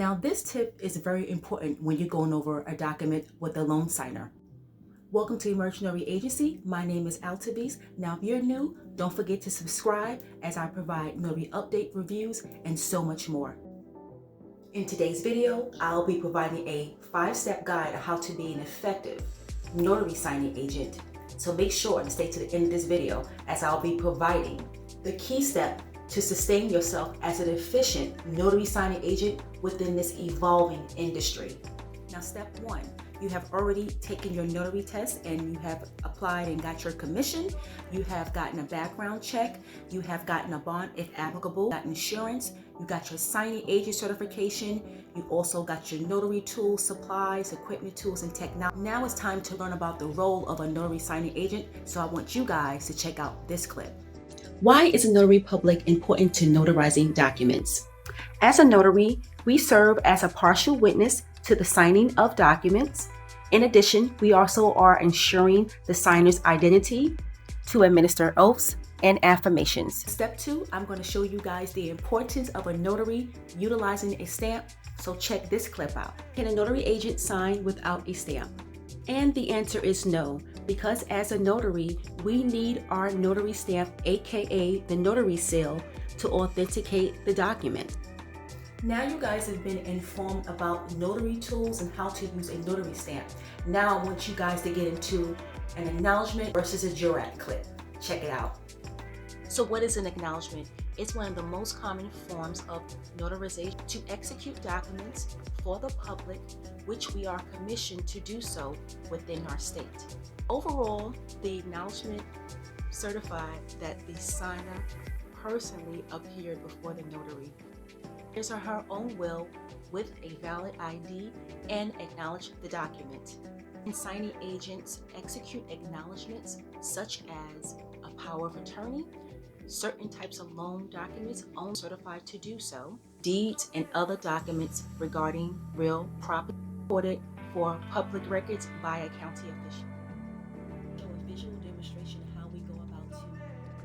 Now, this tip is very important when you're going over a document with a loan signer. Welcome to Emerging Notary Agency. My name is Altabis. Now, if you're new, don't forget to subscribe as I provide notary update reviews and so much more. In today's video, I'll be providing a 5-step guide on how to be an effective notary signing agent. So make sure to stay to the end of this video as I'll be providing the key step to sustain yourself as an efficient notary signing agent within this evolving industry. Now, step 1, you have already taken your notary test and you have applied and got your commission. You have gotten a background check. You have gotten a bond if applicable, got insurance. You got your signing agent certification. You also got your notary tools, supplies, equipment, tools, and technology. Now it's time to learn about the role of a notary signing agent. So I want you guys to check out this clip. Why is a notary public important to notarizing documents? As a notary, we serve as a partial witness to the signing of documents. In addition, we also are ensuring the signer's identity to administer oaths and affirmations. Step 2, I'm going to show you guys the importance of a notary utilizing a stamp. So check this clip out. Can a notary agent sign without a stamp? And the answer is no, because as a notary, we need our notary stamp, aka the notary seal, to authenticate the document. Now you guys have been informed about notary tools and how to use a notary stamp. Now I want you guys to get into an acknowledgement versus a jurat clip. Check it out. So what is an acknowledgement? It's one of the most common forms of notarization to execute documents for the public, which we are commissioned to do so within our state. Overall, the acknowledgement certified that the signer personally appeared before the notary, his or her own will with a valid ID, and acknowledge the document. And signing agents execute acknowledgements such as a power of attorney, certain types of loan documents only certified to do so, deeds and other documents regarding real property recorded for public records by a county official. Show a visual demonstration of how we go about to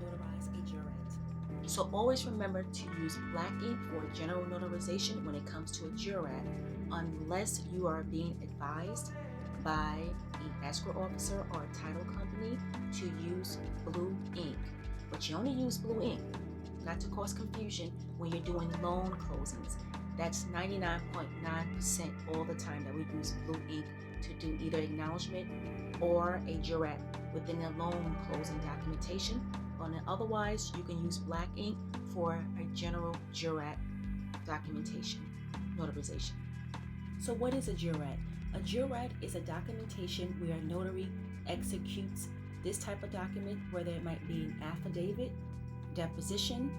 notarize a jurat. So always remember to use black ink for general notarization when it comes to a jurat, unless you are being advised by an escrow officer or a title company to use blue ink. But you only use blue ink, not to cause confusion, when you're doing loan closings. That's 99.9% all the time that we use blue ink to do either acknowledgement or a jurat within a loan closing documentation. But otherwise, you can use black ink for a general jurat documentation, notarization. So what is a jurat? A jurat is a documentation where a notary executes this type of document, whether it might be an affidavit, deposition,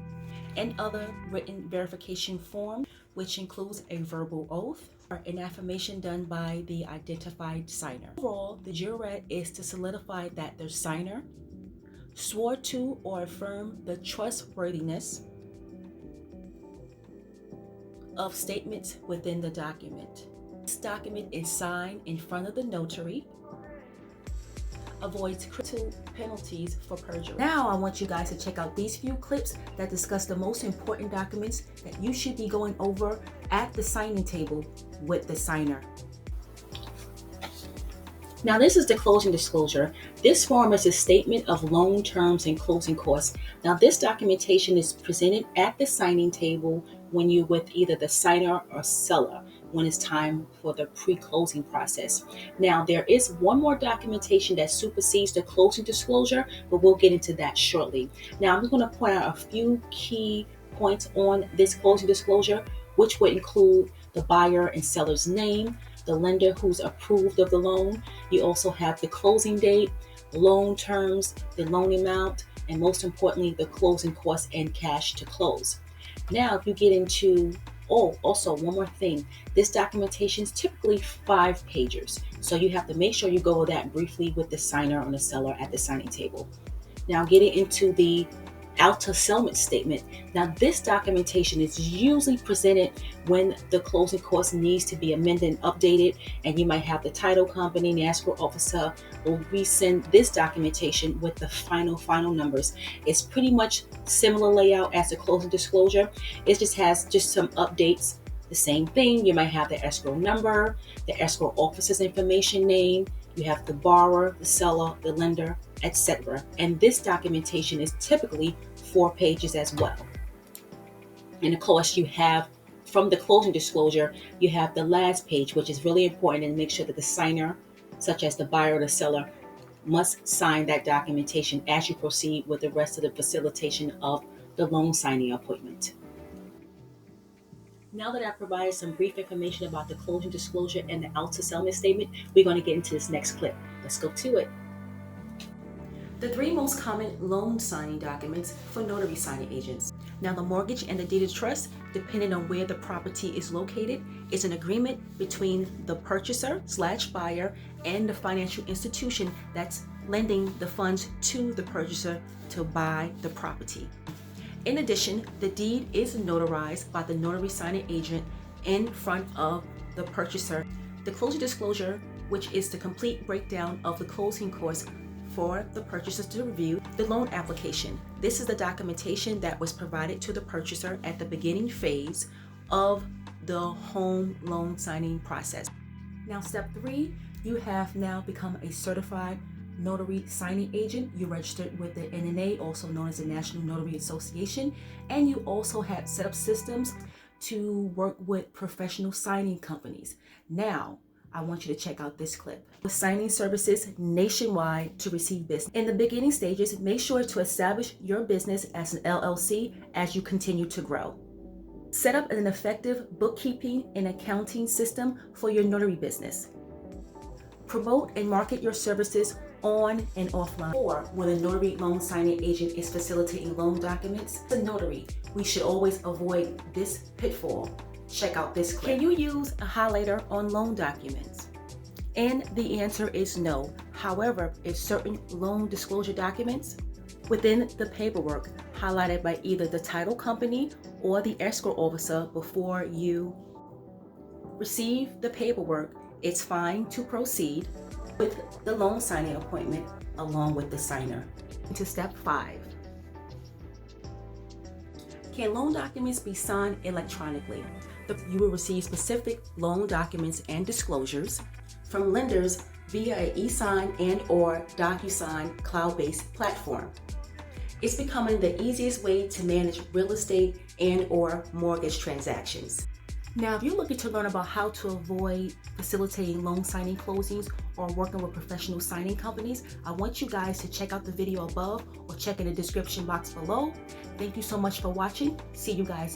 and other written verification form, which includes a verbal oath or an affirmation done by the identified signer. Overall, the jurat is to solidify that the signer swore to or affirm the trustworthiness of statements within the document. This document is signed in front of the notary, avoids criminal penalties for perjury. Now I want you guys to check out these few clips that discuss the most important documents that you should be going over at the signing table with the signer. Now this is the closing disclosure. This form is a statement of loan terms and closing costs. Now this documentation is presented at the signing table when you're with either the signer or seller when it's time for the pre-closing process. Now there is one more documentation that supersedes the closing disclosure, but we'll get into that shortly. Now I'm going to point out a few key points on this closing disclosure, which would include the buyer and seller's name, the lender who's approved of the loan. You also have the closing date, loan terms, the loan amount, and most importantly, the closing costs and cash to close. Now, if you get into, also one more thing, this documentation is typically 5 pages. So you have to make sure you go over that briefly with the signer or the seller at the signing table. Now, getting into the out of settlement statement. Now, this documentation is usually presented when the closing cost needs to be amended and updated, and you might have the title company and the escrow officer will resend this documentation with the final numbers. It's pretty much similar layout as the closing disclosure. It just has some updates The same thing, you might have the escrow number, the escrow officer's information name, you have the borrower, the seller, the lender, etc. And this documentation is typically 4 pages as well. And of course, you have from the closing disclosure, you have the last page, which is really important, and make sure that the signer, such as the buyer or the seller, must sign that documentation as you proceed with the rest of the facilitation of the loan signing appointment. Now that I've provided some brief information about the closing disclosure and the out to settlement statement, we're going to get into this next clip. Let's go to it. The 3 most common loan signing documents for notary signing agents. Now, the mortgage and the deed of trust, depending on where the property is located, is an agreement between the purchaser/buyer and the financial institution that's lending the funds to the purchaser to buy the property. In addition, the deed is notarized by the notary signing agent in front of the purchaser. The closing disclosure, which is the complete breakdown of the closing costs for the purchasers to review. The loan application. This is the documentation that was provided to the purchaser at the beginning phase of the home loan signing process. Now, step 3, you have now become a certified notary signing agent. You registered with the NNA, also known as the National Notary Association, and you also have set up systems to work with professional signing companies. Now, I want you to check out this clip. With signing services nationwide to receive business. In the beginning stages, make sure to establish your business as an LLC as you continue to grow. Set up an effective bookkeeping and accounting system for your notary business. Promote and market your services on and offline. Or when a notary loan signing agent is facilitating loan documents, the notary, we should always avoid this pitfall. Check out this clip. Can you use a highlighter on loan documents? And the answer is no. However, if certain loan disclosure documents within the paperwork highlighted by either the title company or the escrow officer before you receive the paperwork, it's fine to proceed with the loan signing appointment along with the signer. To step 5. Can loan documents be signed electronically? You will receive specific loan documents and disclosures from lenders via an e-sign and or DocuSign cloud-based platform. It's becoming the easiest way to manage real estate and or mortgage transactions. Now, if you're looking to learn about how to avoid facilitating loan signing closings or working with professional signing companies, I want you guys to check out the video above or check in the description box below. Thank you so much for watching. See you guys